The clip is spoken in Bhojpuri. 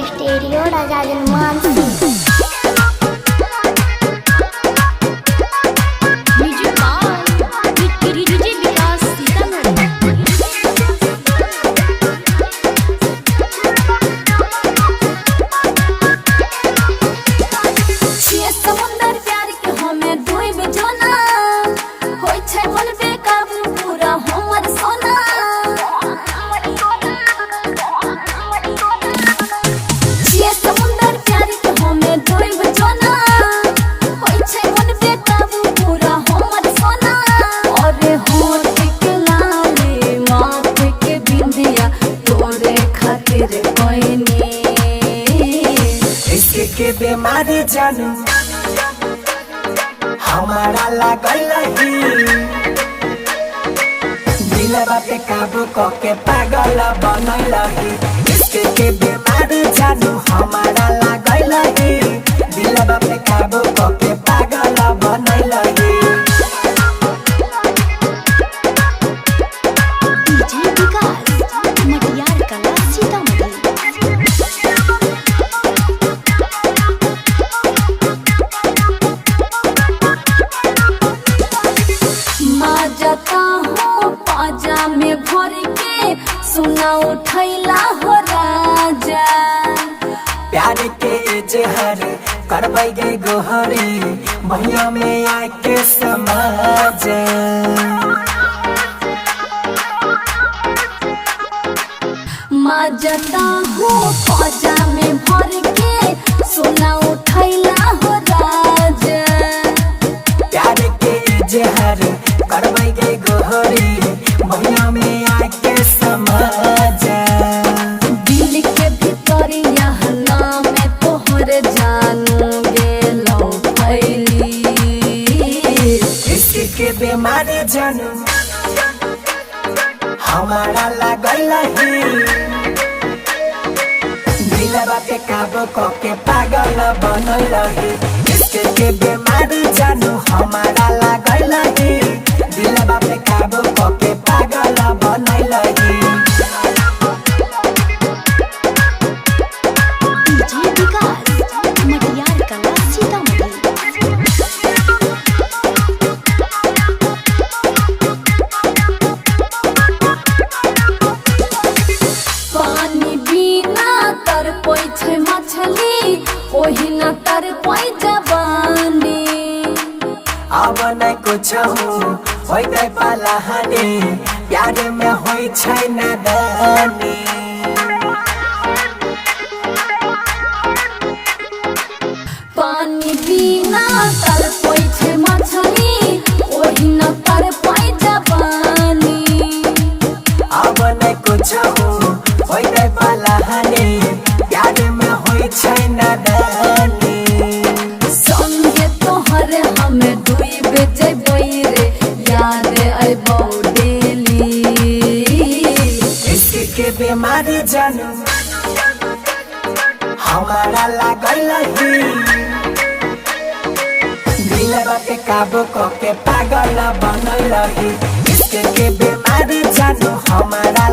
स्टूडियो राजा जनमान के बीमारी जानू हमारा लागल दिलवा पे काबू के पागल बनल इसके के बीमारी जानू हमारा लागल दिलवा पे काबू के पागल बनल सुना उठैला हो राजा प्यार के जहर करबै गे गोहरी भैया में आके समाज मजता हूँ फौजा में भर के सुना उठैला हो राजा प्यार के जहर करबै गे गोहरी भैया में आके समाज दिल के भीतर यहाँ नाम तोहर जानू गेलो फैली इसके बीमारी जानू हमारा लागल दिलवा पे काबू के पागल बनल इसके बीमारी जानू हमारा लागल दिलवा पे काबू के पागल बनल मछली ओही न तर कोई जवानी अब नहीं कुछ हो गई पलाहानी प्यार में होई छै नादानी पानी बिना तर कोई छै मछली ओही न तर कोई जवानी अब नहीं कुछ हो गई पलाहानी प्यार में होई छै नादानी संगे तोहर हमें दुई बेचे रे याद अबो डेली इसके बीमारी जानू हमारा लागल दिलवा पे काबू के पागल बनल इसके बीमारी जानू हमारा